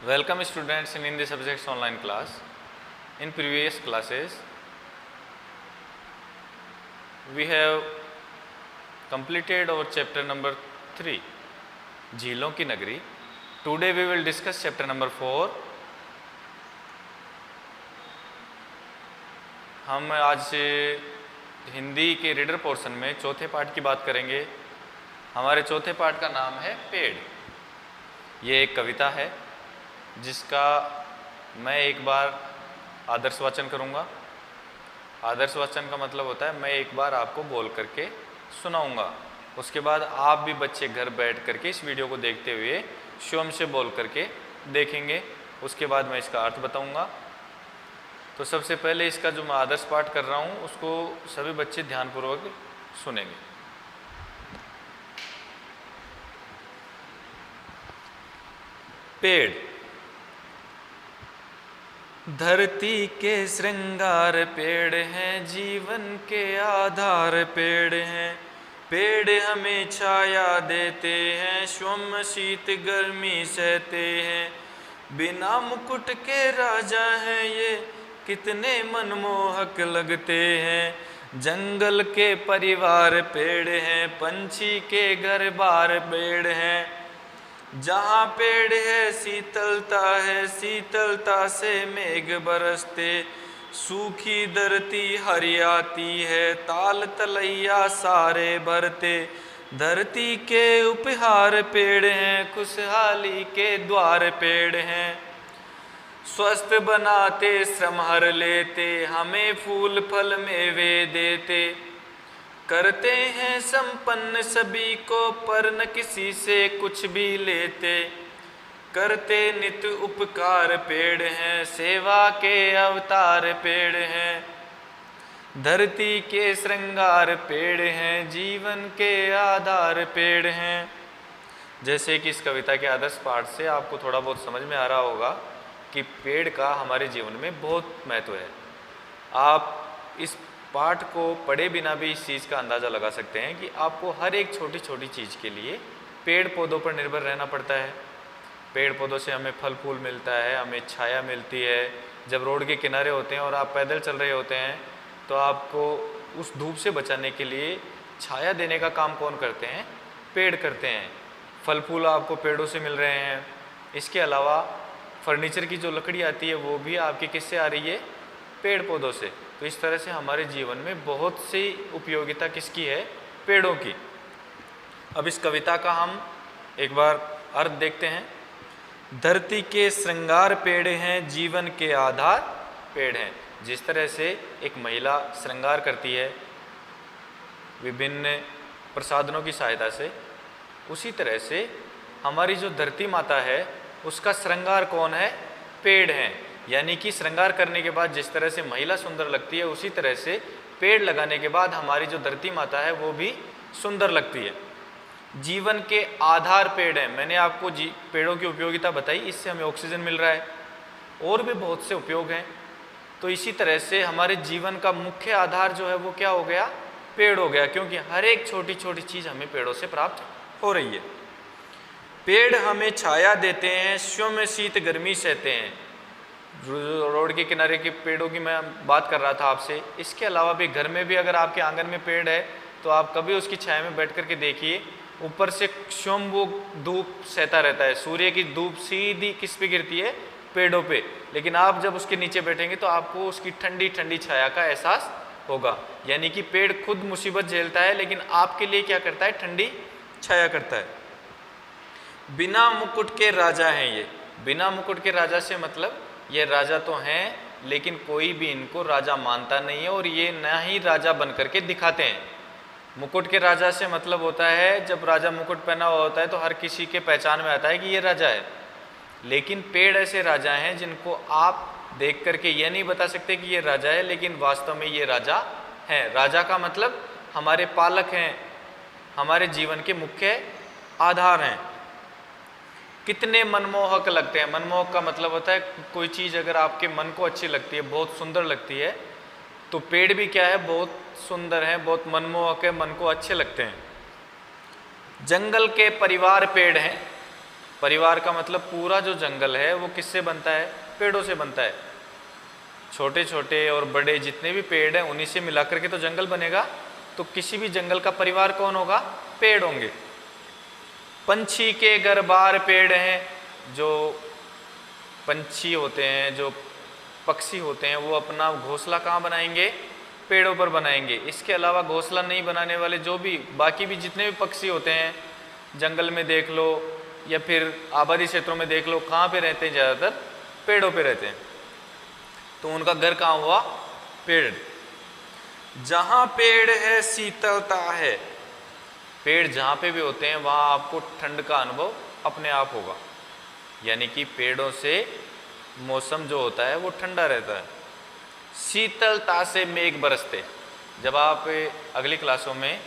Welcome students in Hindi subjects online class. In previous classes we have completed our chapter number 3 झीलों की नगरी. Today we will discuss chapter number 4. हम आज से हिंदी के reader portion में चौथे पार्ट की बात करेंगे. हमारे चौथे पार्ट का नाम है पेड़. ये एक कविता है जिसका मैं एक बार आदर्श वाचन करूँगा. आदर्श वाचन का मतलब होता है मैं एक बार आपको बोल करके सुनाऊंगा, उसके बाद आप भी बच्चे घर बैठ करके इस वीडियो को देखते हुए स्वयं से बोल करके देखेंगे. उसके बाद मैं इसका अर्थ बताऊंगा. तो सबसे पहले इसका जो मैं आदर्श पाठ कर रहा हूँ उसको सभी बच्चे ध्यानपूर्वक सुनेंगे. पेड़. धरती के श्रृंगार पेड़ हैं, जीवन के आधार पेड़ हैं. पेड़ हमें छाया देते हैं, स्वयं शीत गर्मी सहते हैं. बिना मुकुट के राजा हैं ये, कितने मनमोहक लगते हैं. जंगल के परिवार पेड़ हैं, पंछी के घर बार पेड़ हैं. जहाँ पेड़ है शीतलता है, शीतलता से मेघ बरसते. सूखी धरती हरियाती है, ताल तलैया सारे भरते. धरती के उपहार पेड़ हैं, खुशहाली के द्वार पेड़ हैं. स्वस्थ बनाते श्रम हर लेते, हमें फूल फल मेवे देते. करते हैं संपन्न सभी को, पर न किसी से कुछ भी लेते. करते नित उपकार पेड़ हैं, सेवा के अवतार पेड़ हैं. धरती के श्रृंगार पेड़ हैं, जीवन के आधार पेड़ हैं. जैसे कि इस कविता के आदर्श पाठ से आपको थोड़ा बहुत समझ में आ रहा होगा कि पेड़ का हमारे जीवन में बहुत महत्व है. आप इस पाठ को पढ़े बिना भी इस चीज़ का अंदाज़ा लगा सकते हैं कि आपको हर एक छोटी छोटी चीज़ के लिए पेड़ पौधों पर निर्भर रहना पड़ता है. पेड़ पौधों से हमें फल फूल मिलता है, हमें छाया मिलती है. जब रोड के किनारे होते हैं और आप पैदल चल रहे होते हैं तो आपको उस धूप से बचाने के लिए छाया देने का काम कौन करते हैं? पेड़ करते हैं. फल फूल आपको पेड़ों से मिल रहे हैं. इसके अलावा फर्नीचर की जो लकड़ी आती है वो भी आपकी किससे आ रही है? पेड़ पौधों से. तो इस तरह से हमारे जीवन में बहुत सी उपयोगिता किसकी है? पेड़ों की. अब इस कविता का हम एक बार अर्थ देखते हैं. धरती के श्रृंगार पेड़ हैं, जीवन के आधार पेड़ हैं. जिस तरह से एक महिला श्रृंगार करती है विभिन्न प्रसाधनों की सहायता से, उसी तरह से हमारी जो धरती माता है उसका श्रृंगार कौन है? पेड़ हैं. यानी कि श्रृंगार करने के बाद जिस तरह से महिला सुंदर लगती है, उसी तरह से पेड़ लगाने के बाद हमारी जो धरती माता है वो भी सुंदर लगती है. जीवन के आधार पेड़ हैं. मैंने आपको पेड़ों की उपयोगिता बताई. इससे हमें ऑक्सीजन मिल रहा है, और भी बहुत से उपयोग हैं. तो इसी तरह से हमारे जीवन का मुख्य आधार जो है वो क्या हो गया? पेड़ हो गया, क्योंकि हर एक छोटी छोटी चीज़ हमें पेड़ों से प्राप्त हो रही है. पेड़ हमें छाया देते हैं, स्वयं शीत गर्मी सहते हैं. रोड के किनारे के पेड़ों की मैं बात कर रहा था आपसे. इसके अलावा भी घर में भी अगर आपके आंगन में पेड़ है तो आप कभी उसकी छाया में बैठ करके देखिए. ऊपर से स्वयं वो धूप सहता रहता है. सूर्य की धूप सीधी किस पे गिरती है? पेड़ों पे. लेकिन आप जब उसके नीचे बैठेंगे तो आपको उसकी ठंडी ठंडी छाया का एहसास होगा. यानी कि पेड़ खुद मुसीबत झेलता है, लेकिन आपके लिए क्या करता है? ठंडी छाया करता है. बिना मुकुट के राजा हैं ये. बिना मुकुट के राजा से मतलब ये राजा तो हैं, लेकिन कोई भी इनको राजा मानता नहीं है, और ये ना ही राजा बन करके दिखाते हैं. मुकुट के राजा से मतलब होता है जब राजा मुकुट पहना हुआ होता है तो हर किसी के पहचान में आता है कि ये राजा है. लेकिन पेड़ ऐसे राजा हैं जिनको आप देख करके ये नहीं बता सकते कि ये राजा है, लेकिन वास्तव में ये राजा हैं. राजा का मतलब हमारे पालक हैं, हमारे जीवन के मुख्य आधार हैं. कितने मनमोहक लगते हैं. मनमोहक का मतलब होता है कोई चीज़ अगर आपके मन को अच्छी लगती है, बहुत सुंदर लगती है, तो पेड़ भी क्या है? बहुत सुंदर है, बहुत मनमोहक है, मन को अच्छे लगते हैं. जंगल के परिवार पेड़ हैं. परिवार का मतलब पूरा जो जंगल है वो किससे बनता है? पेड़ों से बनता है। छोटे छोटे और बड़े जितने भी पेड़ हैं उन्हीं से मिलाकर के तो जंगल बनेगा। तो किसी भी जंगल का परिवार कौन होगा? पेड़ होंगे। पंछी के घर बार पेड़ हैं। जो पंछी होते हैं, जो पक्षी होते हैं, वो अपना घोंसला कहाँ बनाएंगे? पेड़ों पर बनाएंगे। इसके अलावा घोंसला नहीं बनाने वाले जो भी बाकी भी जितने भी पक्षी होते हैं, जंगल में देख लो या फिर आबादी क्षेत्रों में देख लो, कहाँ पे रहते हैं? ज़्यादातर पेड़ों पे रहते हैं। तो उनका घर कहाँ हुआ? पेड़। जहाँ पेड़ है शीतलता है। पेड़ जहाँ पे भी होते हैं वहाँ आपको ठंड का अनुभव अपने आप होगा। यानी कि पेड़ों से मौसम जो होता है वो ठंडा रहता है। शीतलता से मेघ बरसते। जब आप अगली क्लासों में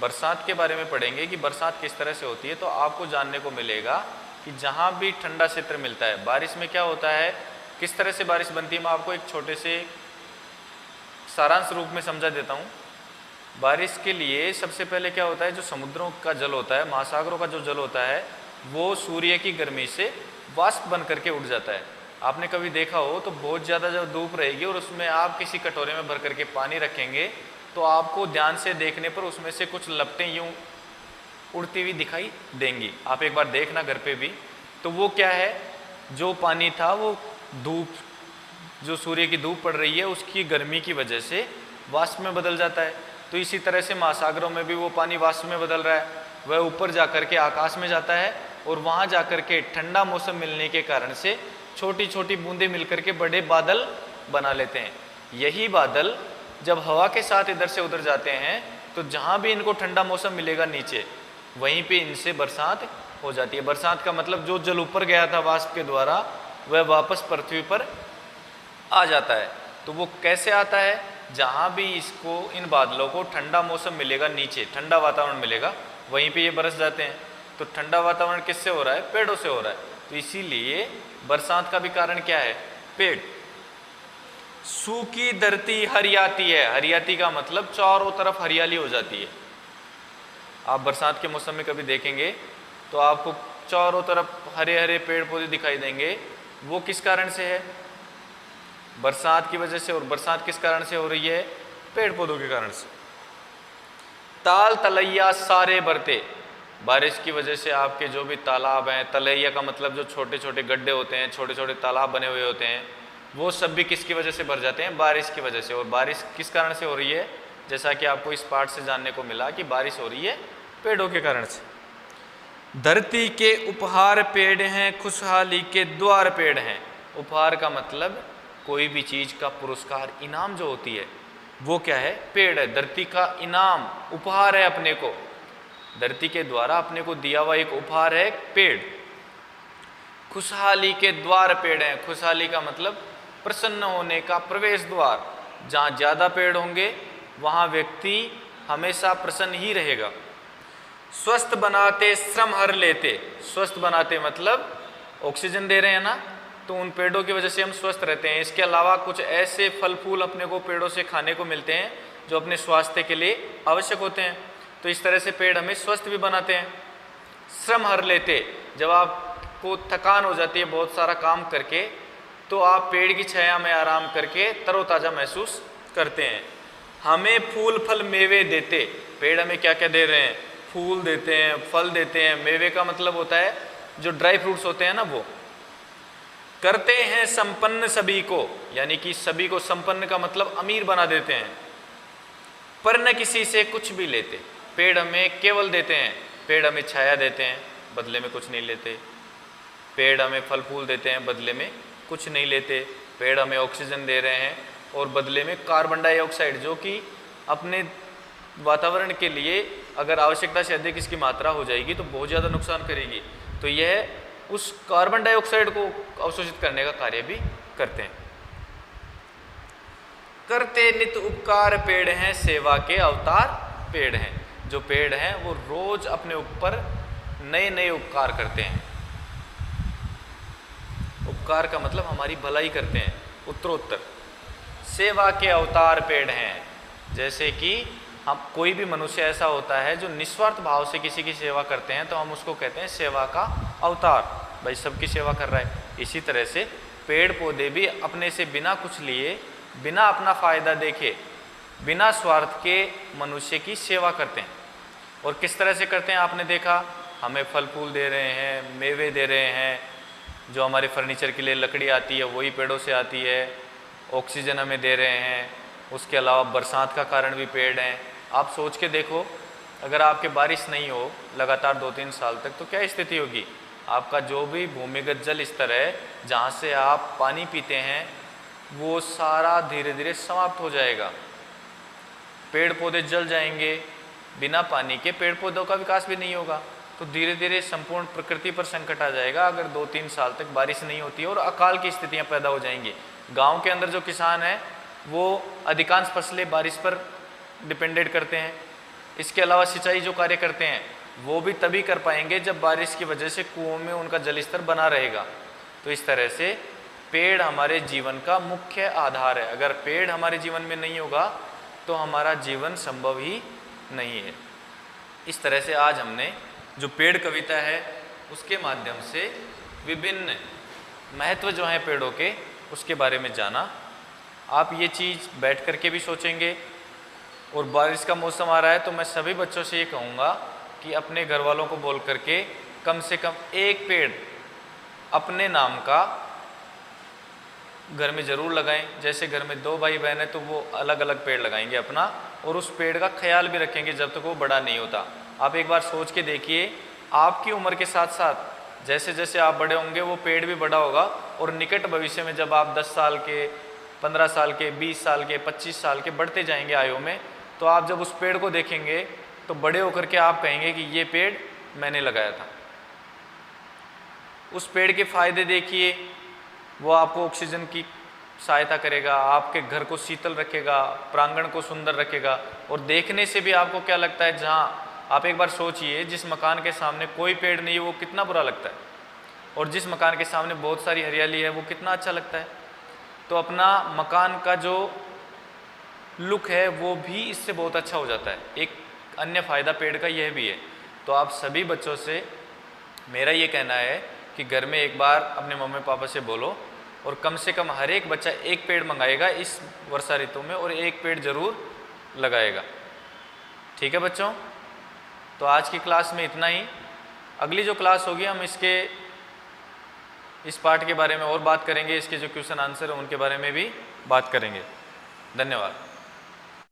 बरसात के बारे में पढ़ेंगे कि बरसात किस तरह से होती है, तो आपको जानने को मिलेगा कि जहाँ भी ठंडा क्षेत्र मिलता है, बारिश में क्या होता है, किस तरह से बारिश बनती है। मैं आपको एक छोटे से सारांश रूप में समझा देता हूँ। बारिश के लिए सबसे पहले क्या होता है, जो समुद्रों का जल होता है, महासागरों का जो जल होता है, वो सूर्य की गर्मी से वाष्प बन करके उड़ जाता है। आपने कभी देखा हो तो बहुत ज़्यादा जब धूप रहेगी और उसमें आप किसी कटोरे में भर करके पानी रखेंगे तो आपको ध्यान से देखने पर उसमें से कुछ लपटें यूँ उड़ती हुई दिखाई देंगी। आप एक बार देखना घर पे भी। तो वो क्या है, जो पानी था वो धूप, जो सूर्य की धूप पड़ रही है उसकी गर्मी की वजह से वाष्प में बदल जाता है। तो इसी तरह से महासागरों में भी वो पानी वाष्प में बदल रहा है, वह ऊपर जाकर के आकाश में जाता है और वहाँ जाकर के ठंडा मौसम मिलने के कारण से छोटी छोटी बूंदें मिलकर के बड़े बादल बना लेते हैं। यही बादल जब हवा के साथ इधर से उधर जाते हैं तो जहाँ भी इनको ठंडा मौसम मिलेगा नीचे, वहीं पे इनसे बरसात हो जाती है। बरसात का मतलब जो जल ऊपर गया था वाष्प के द्वारा वह वापस पृथ्वी पर आ जाता है। तो वो कैसे आता है? जहाँ भी इसको, इन बादलों को ठंडा मौसम मिलेगा, नीचे ठंडा वातावरण मिलेगा, वहीं पे ये बरस जाते हैं। तो ठंडा वातावरण किससे हो रहा है? पेड़ों से हो रहा है। तो इसीलिए बरसात का भी कारण क्या है? पेड़। सूखी धरती हरियाती है। हरियाती का मतलब चारों तरफ हरियाली हो जाती है। आप बरसात के मौसम में कभी देखेंगे तो आपको चारों तरफ हरे हरे पेड़ पौधे दिखाई देंगे। वो किस कारण से है? बरसात की वजह से। और बरसात किस कारण से हो रही है? पेड़ पौधों के कारण से। ताल तलैया सारे बरते। बारिश की वजह से आपके जो भी तालाब हैं, तलैया का मतलब जो छोटे छोटे गड्ढे होते हैं, छोटे छोटे तालाब बने हुए होते हैं, वो सब भी किसकी वजह से भर जाते हैं? बारिश की वजह से। और बारिश किस कारण से हो रही है? जैसा कि आपको इस पाठ से जानने को मिला कि बारिश हो रही है पेड़ों के कारण से। धरती के उपहार पेड़ हैं, खुशहाली के द्वार पेड़ हैं। उपहार का मतलब कोई भी चीज़ का पुरस्कार, इनाम जो होती है, वो क्या है? पेड़ है। धरती का इनाम, उपहार है अपने को, धरती के द्वारा अपने को दिया हुआ एक उपहार है पेड़। खुशहाली के द्वार पेड़ हैं। खुशहाली का मतलब प्रसन्न होने का प्रवेश द्वार। जहाँ ज़्यादा पेड़ होंगे वहाँ व्यक्ति हमेशा प्रसन्न ही रहेगा। स्वस्थ बनाते श्रम हर लेते। स्वस्थ बनाते मतलब ऑक्सीजन दे रहे हैं ना, तो उन पेड़ों की वजह से हम स्वस्थ रहते हैं। इसके अलावा कुछ ऐसे फल फूल अपने को पेड़ों से खाने को मिलते हैं जो अपने स्वास्थ्य के लिए आवश्यक होते हैं। तो इस तरह से पेड़ हमें स्वस्थ भी बनाते हैं। श्रम हर लेते, जब आपको थकान हो जाती है बहुत सारा काम करके, तो आप पेड़ की छाया में आराम करके तरोताज़ा महसूस करते हैं। हमें फूल फल मेवे देते। पेड़ हमें क्या क्या दे रहे हैं? फूल देते हैं, फल देते हैं। मेवे का मतलब होता है जो ड्राई फ्रूट्स होते हैं ना, वो। करते हैं संपन्न सभी को, यानी कि सभी को, संपन्न का मतलब अमीर बना देते हैं। पर न किसी से कुछ भी लेते। पेड़ हमें केवल देते हैं। पेड़ हमें छाया देते हैं, बदले में कुछ नहीं लेते। पेड़ हमें फल फूल देते हैं, बदले में कुछ नहीं लेते। पेड़ हमें ऑक्सीजन दे रहे हैं और बदले में कार्बन डाइऑक्साइड, जो कि अपने वातावरण के लिए अगर आवश्यकता से अधिक इसकी मात्रा हो जाएगी तो बहुत ज़्यादा नुकसान करेगी। तो यह उस कार्बन डाइऑक्साइड को अवशोषित करने का कार्य भी करते हैं। करते नित उपकार पेड़ हैं, सेवा के अवतार पेड़ हैं। जो पेड़ हैं वो रोज अपने ऊपर नए नए उपकार करते हैं। उपकार का मतलब हमारी भलाई करते हैं उत्तरोत्तर। सेवा के अवतार पेड़ हैं। जैसे कि हम, कोई भी मनुष्य ऐसा होता है जो निस्वार्थ भाव से किसी की सेवा करते हैं तो हम उसको कहते हैं सेवा का अवतार, भाई सबकी सेवा कर रहा है। इसी तरह से पेड़ पौधे भी अपने से बिना कुछ लिए, बिना अपना फायदा देखे, बिना स्वार्थ के मनुष्य की सेवा करते हैं। और किस तरह से करते हैं आपने देखा, हमें फल फूल दे रहे हैं, मेवे दे रहे हैं, जो हमारे फर्नीचर के लिए लकड़ी आती है वही पेड़ों से आती है, ऑक्सीजन हमें दे रहे हैं। उसके अलावा बरसात का कारण भी पेड़ हैं। आप सोच के देखो, अगर आपके बारिश नहीं हो लगातार 2-3 साल तक तो क्या स्थिति होगी। आपका जो भी भूमिगत जल स्तर है, जहाँ से आप पानी पीते हैं, वो सारा धीरे धीरे समाप्त हो जाएगा। पेड़ पौधे जल जाएंगे, बिना पानी के पेड़ पौधों का विकास भी नहीं होगा। तो धीरे धीरे संपूर्ण प्रकृति पर संकट आ जाएगा अगर 2-3 साल तक बारिश नहीं होती है, और अकाल की स्थितियाँ पैदा हो जाएंगी। गाँव के अंदर जो किसान हैं वो अधिकांश फसलें बारिश पर डिपेंडेड करते हैं। इसके अलावा सिंचाई जो कार्य करते हैं वो भी तभी कर पाएंगे जब बारिश की वजह से कुओं में उनका जल स्तर बना रहेगा। तो इस तरह से पेड़ हमारे जीवन का मुख्य आधार है। अगर पेड़ हमारे जीवन में नहीं होगा तो हमारा जीवन संभव ही नहीं है। इस तरह से आज हमने जो पेड़ कविता है उसके माध्यम से विभिन्न महत्व जो हैं पेड़ों के, उसके बारे में जाना। आप ये चीज़ बैठ कर के भी सोचेंगे। और बारिश का मौसम आ रहा है तो मैं सभी बच्चों से ये कहूँगा कि अपने घर वालों को बोल करके कम से कम एक पेड़ अपने नाम का घर में ज़रूर लगाएं। जैसे घर में 2 भाई बहन हैं तो वो अलग अलग पेड़ लगाएंगे अपना, और उस पेड़ का ख्याल भी रखेंगे जब तक वो बड़ा नहीं होता। आप एक बार सोच के देखिए, आपकी उम्र के साथ साथ जैसे जैसे आप बड़े होंगे वो पेड़ भी बड़ा होगा, और निकट भविष्य में जब आप 10 साल के, 15 साल के, 20 साल के, 25 साल के बढ़ते जाएंगे आयु में, तो आप जब उस पेड़ को देखेंगे तो बड़े होकर के आप कहेंगे कि ये पेड़ मैंने लगाया था। उस पेड़ के फायदे देखिए, वो आपको ऑक्सीजन की सहायता करेगा, आपके घर को शीतल रखेगा, प्रांगण को सुंदर रखेगा। और देखने से भी आपको क्या लगता है, जहाँ आप एक बार सोचिए जिस मकान के सामने कोई पेड़ नहीं है वो कितना बुरा लगता है, और जिस मकान के सामने बहुत सारी हरियाली है वो कितना अच्छा लगता है। तो अपना मकान का जो लुक है वो भी इससे बहुत अच्छा हो जाता है। एक अन्य फ़ायदा पेड़ का यह भी है। तो आप सभी बच्चों से मेरा ये कहना है कि घर में एक बार अपने मम्मी पापा से बोलो, और कम से कम हर एक बच्चा एक पेड़ मंगाएगा इस वर्षा ऋतु में, और एक पेड़ ज़रूर लगाएगा। ठीक है बच्चों, तो आज की क्लास में इतना ही। अगली जो क्लास होगी हम इस पार्ट के बारे में और बात करेंगे, इसके जो क्वेश्चन आंसर है उनके बारे में भी बात करेंगे। धन्यवाद।